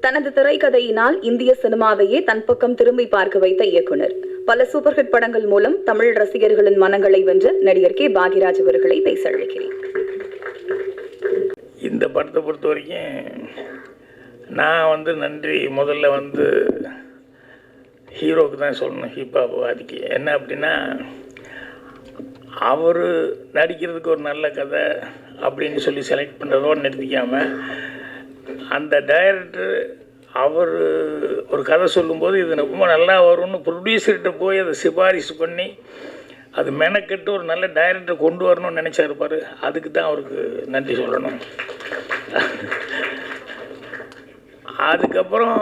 தனது திரைக்கதையினால் இந்திய சினிமாவையே தன் பக்கம் திரும்பி பார்க்க வைத்த இயக்குனர். பல சூப்பர் ஹிட் படங்கள் மூலம் தமிழ் ரசிகர்களின் மனங்களை வென்ற நடிகர் கே பாக்யராஜ் அவர்களை பேச அழைக்கிறேன். இந்த படத்தை பொறுத்த வரைக்கும் நான் நன்றி முதல்ல ஹீரோவுக்கு தான் சொல்லணும். ஹிப்ஹாப் அதுக்கு என்ன அப்படின்னா, அவர் நடிக்கிறதுக்கு ஒரு நல்ல கதை அப்படின்னு சொல்லி செலக்ட் பண்ணுறதோடு நிறுத்திக்காமல், அந்த டைரக்டர் அவர் ஒரு கதை சொல்லும்போது இது ரொம்ப நல்லா வரும்னு ப்ரொடியூசர்கிட்ட போய் அதை சிபாரிசு பண்ணி அது மெனக்கெட்டு ஒரு நல்ல டைரக்டர் கொண்டு வரணும்னு நினச்சாருப்பார். அதுக்கு தான் அவருக்கு நன்றி சொல்லணும். அதுக்கப்புறம்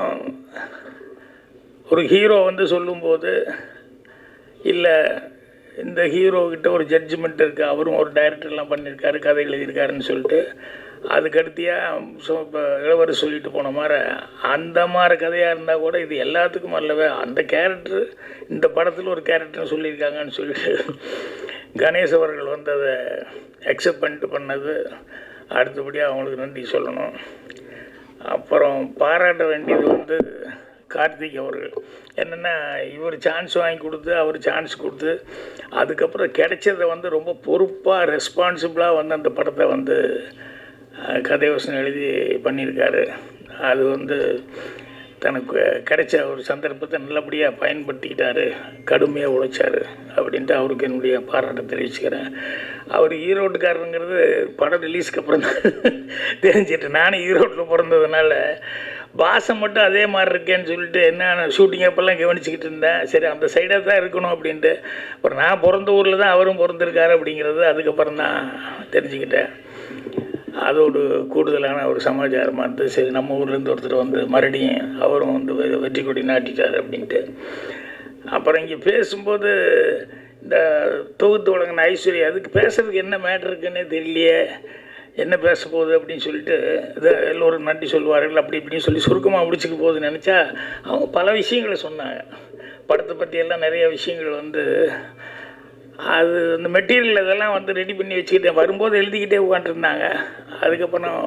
ஒரு ஹீரோ சொல்லும்போது, இல்லை இந்த ஹீரோக்கிட்ட ஒரு ஜட்ஜ்மெண்ட் இருக்குது, அவரும் ஒரு டைரக்டர்லாம் பண்ணியிருக்காரு, கதை எழுதியிருக்காருன்னு சொல்லிட்டு அதுக்கடுத்தியாக இப்போ இளவரசி சொல்லிட்டு போன மாதிரி அந்த மாதிரி கதையாக இருந்தால் கூட இது எல்லாத்துக்கும் அல்லவே அந்த கேரக்டர் இந்த படத்தில் ஒரு கேரக்டர்னு சொல்லியிருக்காங்கன்னு சொல்லிட்டு கணேஷ் அவர்கள் அதை அக்செப்ட் பண்ணிட்டு பண்ணது அடுத்தபடியாக அவங்களுக்கு நன்றி சொல்லணும். அப்புறம் பாராட்ட வேண்டியது கார்த்திக் அவர்கள். என்னென்னா, இவர் சான்ஸ் வாங்கி கொடுத்து அவர் சான்ஸ் கொடுத்து அதுக்கப்புறம் கிடைச்சதை ரொம்ப பொறுப்பாக ரெஸ்பான்சிபிளாக அந்த படத்தை கதை வசனம் எழுதி பண்ணியிருக்காரு. அது தனக்கு கிடைச்ச ஒரு சந்தர்ப்பத்தை நல்லபடியாக பயன்படுத்திக்கிட்டார், கடுமையாக உழைச்சார் அப்படின்ட்டு அவருக்கு என்னுடைய பாராட்டை தெரிவிச்சுக்கிறேன். அவர் ஈரோட்டுக்காரருங்கிறது படம் ரிலீஸ்க்கு அப்புறம் தான் தெரிஞ்சிட்டு, நானும் ஈரோட்டில் பிறந்ததுனால பாசம் மட்டும் அதே மாதிரி இருக்கேன்னு சொல்லிட்டு என்ன ஷூட்டிங் அப்போல்லாம் கவனிச்சிக்கிட்டு இருந்தேன். சரி, அந்த சைடாக தான் இருக்கணும் அப்படின்ட்டு. அப்புறம் நான் பிறந்த ஊரில் தான் அவரும் பிறந்திருக்காரு அப்படிங்கிறது அதுக்கப்புறம் தான் தெரிஞ்சுக்கிட்டேன். அதோடு கூடுதலான ஒரு சமாச்சாரமாக இருந்தது. சரி, நம்ம ஊர்லேருந்து ஒருத்தர் மறுபடியும் அவரும் வெற்றி கொடி நாட்டிட்டார் அப்படின்ட்டு. அப்புறம் இங்கே பேசும்போது இந்த தொகுத்து வழங்கின ஐஸ்வர்யா அதுக்கு பேசுறதுக்கு என்ன மேட்ரு இருக்குன்னே தெரியலையே, என்ன பேச போகுது அப்படின்னு சொல்லிட்டு இதை எல்லோரும் நன்றி சொல்லுவார்கள் அப்படி இப்படின்னு சொல்லி சுருக்கமாக முடிச்சுக்க போகுதுன்னு நினச்சா அவங்க பல விஷயங்களை சொன்னாங்க. படத்தை பற்றியெல்லாம் நிறைய விஷயங்கள் அது அந்த மெட்டீரியல் இதெல்லாம் ரெடி பண்ணி வச்சுக்கிட்டேன், வரும்போது எழுதிக்கிட்டே உட்காந்துருந்தாங்க. அதுக்கப்புறம்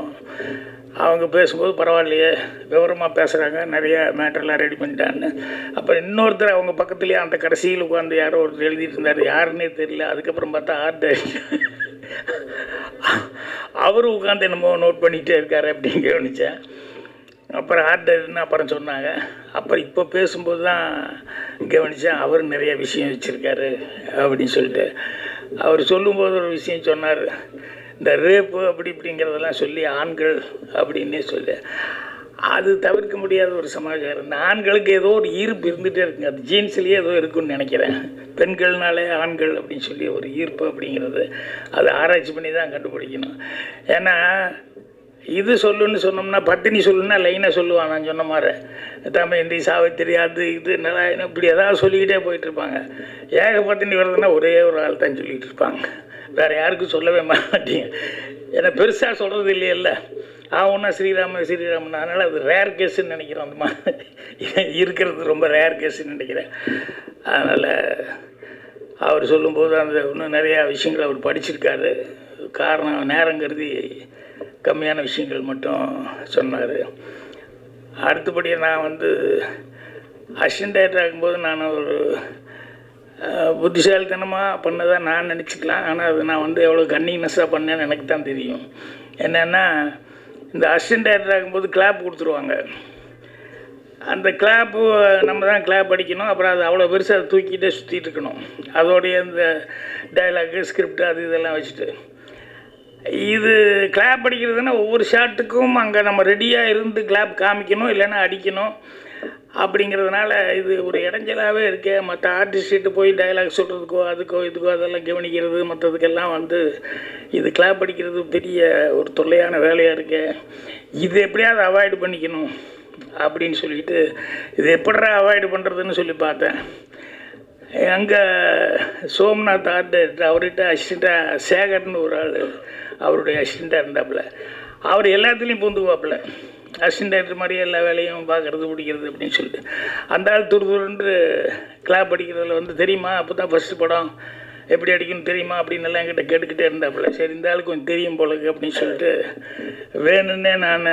அவங்க பேசும்போது பரவாயில்லையே, விவரமாக பேசுகிறாங்க, நிறைய மேட்டர்லாம் ரெடி பண்ணிட்டான்னு. அப்புறம் இன்னொருத்தர் அவங்க பக்கத்துலேயே அந்த கடைசியில் உட்காந்து யாரோ ஒருத்தர் எழுதிட்டு இருந்தார், யாருன்னே தெரியல. அதுக்கப்புறம் பார்த்தா ஆர்ட் அவரும் உட்காந்து என்னமோ நோட் பண்ணிகிட்டே இருக்காரு அப்படின்னு கவனித்தேன். அப்புறம் ஆர்டர்னு அப்புறம் சொன்னாங்க. அப்புறம் இப்போ பேசும்போது தான் கவனித்தேன், அவர் நிறைய விஷயம் வச்சுருக்காரு அப்படின்னு சொல்லிட்டு. அவர் சொல்லும்போது ஒரு விஷயம் சொன்னார், இந்த ரேப்பு அப்படி இப்படிங்கிறதெல்லாம் சொல்லி ஆண்கள் அப்படின்னே சொல்லி அது தவிர்க்க முடியாத ஒரு சமாச்சாரம். இந்த ஆண்களுக்கு ஏதோ ஒரு ஈர்ப்பு இருந்துகிட்டே இருக்குங்க, அது ஜீன்ஸ்லேயே ஏதோ இருக்குன்னு நினைக்கிறேன். பெண்கள்னாலே ஆண்கள் அப்படின்னு சொல்லி ஒரு ஈர்ப்பு அப்படிங்கிறது அது ஆராய்ச்சி பண்ணி தான் கண்டுபிடிக்கணும். ஏன்னா இது சொல்லுன்னு சொன்னோம்னா, பட்டினி சொல்லுன்னா லைனாக சொல்லுவான். நான் சொன்ன மாதிரி தமிழ் சாவித்திரி அது இது நல்லா இப்படி ஏதாவது சொல்லிக்கிட்டே போயிட்டுருப்பாங்க. பட்டினி வருதுன்னா ஒரே ஒரு ஆள் தான் சொல்லிகிட்டு இருப்பாங்க, வேறு யாருக்கும் சொல்லவே மாட்டீங்க. ஏன்னா பெருசாக சொல்கிறது இல்லையல்ல, ஒன்றா ஸ்ரீராமன். அதனால் அது ரேர் கேஸுன்னு நினைக்கிறோம். அந்த மாதிரி இருக்கிறது ரொம்ப ரேர் கேஸுன்னு நினைக்கிறேன். அதனால் அவர் சொல்லும்போது இன்னும் நிறையா விஷயங்கள் அவர் படிச்சிருக்காரு. காரணம் நேரம் கருதி கம்மியான விஷயங்கள் மட்டும் சொன்னார். அடுத்தபடியாக நான் அசிஸ்டன்ட் டைரக்டர் ஆகும்போது நான் ஒரு புத்திசாலித்தனமாக பண்ணதாக நான் நினச்சிக்கலாம். ஆனால் அது நான் எவ்வளோ கன்னிங்னஸாக பண்ணேன்னு எனக்கு தான் தெரியும். என்னென்னா, இந்த அசிஸ்டன்ட் டைரக்டர் ஆகும்போது கிளாப் கொடுத்துருவாங்க. அந்த கிளாப்பு நம்ம தான் கிளாப் அடிக்கணும். அப்புறம் அது அவ்வளோ பெருசாக அதை தூக்கிட்டே சுற்றிட்டு இருக்கணும். அதோடைய இந்த டைலாகு ஸ்கிரிப்ட் அது இதெல்லாம் வச்சுட்டு இது கிளாப் அடிக்கிறதுனா ஒவ்வொரு ஷாட்டுக்கும் அங்கே நம்ம ரெடியாக இருந்து கிளாப் காமிக்கணும், இல்லைன்னா அடிக்கணும். அப்படிங்கிறதுனால இது ஒரு இடைஞ்சலாகவே இருக்கே. மற்ற ஆர்டிஸ்ட்டு போய் டைலாக் சொல்கிறதுக்கோ அதுக்கோ இதுக்கோ அதெல்லாம் கவனிக்கிறது மற்றதுக்கெல்லாம் இது கிளாப் அடிக்கிறது பெரிய ஒரு தொல்லையான வேலையாக இருக்கே. இது எப்படியாவது அவாய்டு பண்ணிக்கணும் அப்படின்னு சொல்லிட்டு இது எப்படிடா அவாய்டு பண்ணுறதுன்னு சொல்லி பார்த்தேன். அங்கே சோம்நாத் ஆர்ட் டைரக்டர், அவர்கிட்ட அசிஸ்டண்ட்டாக சேகர்னு ஒரு ஆள் அவருடைய அசிஸ்டண்ட்டாக இருந்தாப்புல. அவர் எல்லாத்துலேயும் பூந்துக்குவாப்புல, அசிஸ்டன்ட் டைரக்டர் மாதிரியே எல்லா வேலையும் பார்க்குறது பிடிக்கிறது அப்படின்னு சொல்லிட்டு. அந்த ஆள் துருதுருன்று கிளாப் அடிக்கிறதுல தெரியுமா, அப்போ தான் ஃபஸ்ட்டு படம் எப்படி அடிக்கணும் தெரியுமா அப்படின்னு எல்லாம் என்கிட்ட கேட்டுக்கிட்டே இருந்தாப்புல. சரி இந்த ஆளுக்கு கொஞ்சம் தெரியும் போலக்கு அப்படின்னு சொல்லிட்டு வேணுன்னே நான்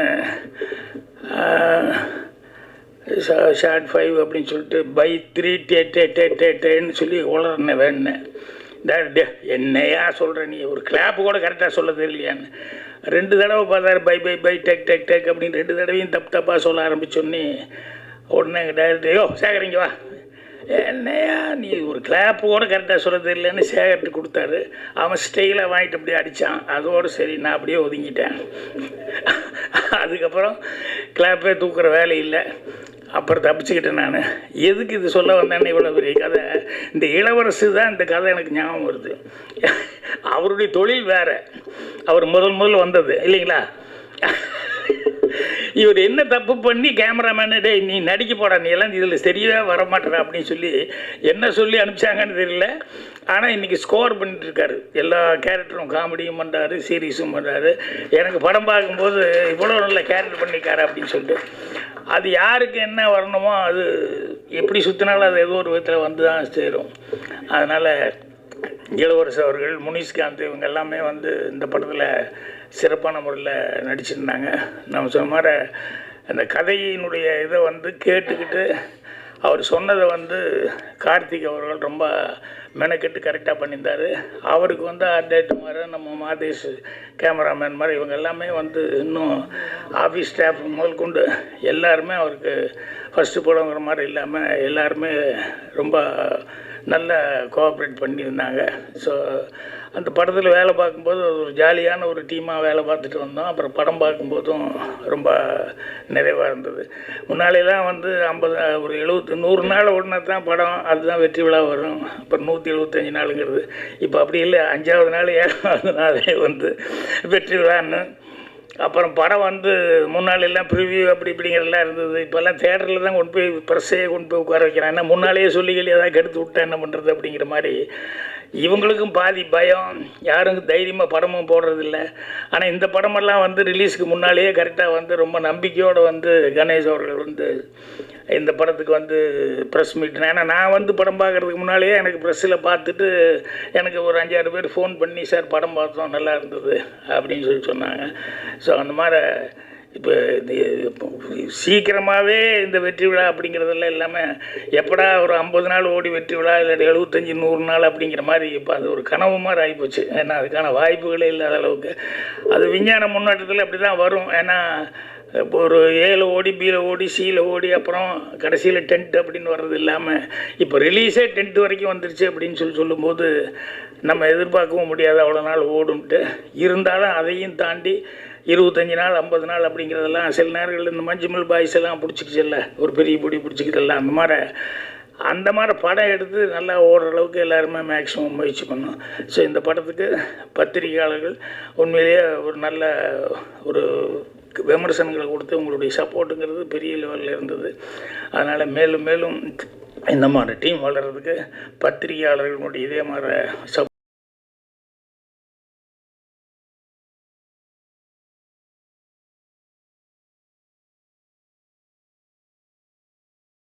ஷார்ட் 5 அப்படின்னு சொல்லிட்டு பை 3 டேன்னு சொல்லி உளர்னேன் வேணுன்னேன். என்னையா சொல்கிற நீ ஒரு கிளாப்பு கூட கரெக்டாக சொல்ல தெரியலையான்னு 2 தடவை பார்த்தாரு. Bye bye bye tech tech tech அப்படின்னு 2 தடவையும் தப்பாக சொல்ல ஆரம்பிச்சோன்னே உடனே எங்கள் டைரக்டர் யோ சேகரிங்க வா, என்னையா நீ ஒரு கிளாப்பு கூட கரெக்டாக சொல்ல தெரியலன்னு சேகர்ட்டு கொடுத்தாரு. அவன் ஸ்டைலாக வாங்கிட்டு அப்படியே அடித்தான். அதோடு சரி நான் அப்படியே ஒதுங்கிட்டேன். அதுக்கப்புறம் கிளாப்பே தூக்குற வேலை இல்லை. அப்புறம் தப்பிச்சுக்கிட்டேன் நான். எதுக்கு இது சொல்ல வந்தேன்னு இவ்வளோ பெரிய கதை. இந்த இளவரசு தான் இந்த கதை எனக்கு ஞாபகம் வருது. அவருடைய தொழில் வேறு, அவர் முதல் வந்தது இல்லைங்களா. இவர் என்ன தப்பு பண்ணி கேமராமேனு டே நீ நடிக்க போடா, நீ எல்லாம் இதில் சரியாக வரமாட்டேற அப்படின்னு சொல்லி என்ன சொல்லி அனுப்பிச்சாங்கன்னு தெரியல. ஆனால் இன்றைக்கி ஸ்கோர் பண்ணிட்டுருக்காரு. எல்லா கேரக்டரும் காமெடியும் பண்ணுறாரு, சீரியஸும் பண்ணுறாரு. எனக்கு படம் பார்க்கும்போது இவ்வளோ நல்ல கேரக்டர் பண்ணியிருக்காரு அப்படின்னு சொல்லிட்டு அது யாருக்கு என்ன வரணுமோ அது எப்படி சுற்றினாலும் அது ஏதோ ஒரு விதத்தில் வந்து தான் சேரும். அதனால் இளவரசு அவர்கள், முனிஷ்காந்த் இவங்க எல்லாமே வந்து இந்த படத்தில் சிறப்பான முறையில் நடிச்சிருந்தாங்க. நம்ம சொன்ன மாதிரி அந்த கதையினுடைய இதை வந்து கேட்டுக்கிட்டு அவர் சொன்னதை வந்து கார்த்திக் அவர்கள் ரொம்ப மெனக்கெட்டு கரெக்டாக பண்ணியிருந்தார். அவருக்கு வந்து அப்டேட் மாதிரி நம்ம மாதேஷ் கேமராமேன் மாதிரி இவங்க எல்லாமே வந்து இன்னும் ஆஃபீஸ் ஸ்டாஃப் முதல் கொண்டு எல்லாருமே அவருக்கு ஃபஸ்ட்டு படங்கிற மாதிரி இல்லாமல் எல்லாருமே ரொம்ப நல்ல கோஆப்ரேட் பண்ணியிருந்தாங்க. ஸோ அந்த படத்தில் வேலை பார்க்கும்போது ஒரு ஜாலியான ஒரு டீமாக வேலை பார்த்துட்டு வந்தோம். அப்புறம் படம் பார்க்கும்போதும் ரொம்ப நிறைவாக இருந்தது. முன்னாடியெல்லாம் வந்து 50 ஒரு 100 நாள் ஓடினா தான் படம் அதுதான் வெற்றி விழா வரும். அப்புறம் 175 நாளுங்கிறது. இப்போ அப்படி இல்லை, 5ஆவது நாள் 7ஆவது நாளே வந்து வெற்றி விழான்னு. அப்புறம் படம் வந்து முன்னாலெல்லாம் ப்ரிவ்யூ அப்படி இப்படிங்கிறதெல்லாம் இருந்தது. இப்போல்லாம் தேட்டரில் தான் கொண்டு போய் ப்ரெஸ்ஸையே கொண்டு போய் உட்கார வைக்கிறான். ஏன்னா முன்னாலேயே சொல்லிகள் ஏதாவது கெடுத்து விட்டா என்ன பண்ணுறது அப்படிங்கிற மாதிரி இவங்களுக்கும் பாதி பயம், யாரும் தைரியமாக படமும் போடுறதில்ல. ஆனால் இந்த படமெல்லாம் வந்து ரிலீஸுக்கு முன்னாலேயே கரெக்டாக வந்து ரொம்ப நம்பிக்கையோடு வந்து கணேஷ் அவர்கள் வந்து இந்த படத்துக்கு வந்து ப்ரெஸ் மீட். ஏன்னா நான் வந்து படம் பார்க்குறதுக்கு முன்னாலேயே எனக்கு ப்ரெஸ்ஸில் பார்த்துட்டு எனக்கு ஒரு 5-6 பேர் ஃபோன் பண்ணி சார் படம் பார்த்தோம் நல்லா இருந்தது அப்படின்னு சொல்லி சொன்னாங்க. ஸோ அந்த மாதிரி இப்போ சீக்கிரமாகவே இந்த வெற்றி விழா அப்படிங்கிறதெல்லாம் இல்லாமல் எப்படா ஒரு 50 நாள் ஓடி வெற்றி விழா இல்லை 75-100 நாள் அப்படிங்கிற மாதிரி இப்போ அது ஒரு கனவு மாதிரி ஆகிப்போச்சு. ஏன்னா அதுக்கான வாய்ப்புகளே இல்லாத அளவுக்கு அது விஞ்ஞான முன்னேற்றத்தில் அப்படி தான் வரும். ஏன்னா இப்போ ஒரு ஏல ஓடி பியில் ஓடி சியில் ஓடி அப்புறம் கடைசியில் டென்ட் அப்படின்னு வர்றது இல்லாமல் இப்போ ரிலீஸே 10th வரைக்கும் வந்துருச்சு அப்படின்னு சொல்லும்போது நம்ம எதிர்பார்க்கவும் முடியாது அவ்வளோ நாள் ஓடும்ட்டு. இருந்தாலும் அதையும் தாண்டி 25 நாள் 50 நாள் அப்படிங்கிறதெல்லாம் சில நேரங்களில் இந்த மஞ்சுமல் பாய்ஸ் எல்லாம் பிடிச்சிக்கிச்சல்ல, ஒரு பெரிய பொடி பிடிச்சிக்கிட்டல, அந்த மாதிரி படம் எடுத்து நல்லா ஓடுற அளவுக்கு எல்லாருமே மேக்ஸிமம் முயற்சி பண்ணோம். ஸோ இந்த படத்துக்கு பத்திரிகையாளர்கள் உண்மையிலேயே ஒரு நல்ல ஒரு விமர்சனங்களை கொடுத்து உங்களுடைய சப்போர்ட்டுங்கிறது பெரிய லெவலில் இருந்தது. அதனால் மேலும் மேலும் இந்த மாதிரி டீம் வளர்கிறதுக்கு பத்திரிகையாளர்களுடைய இதே மாதிரி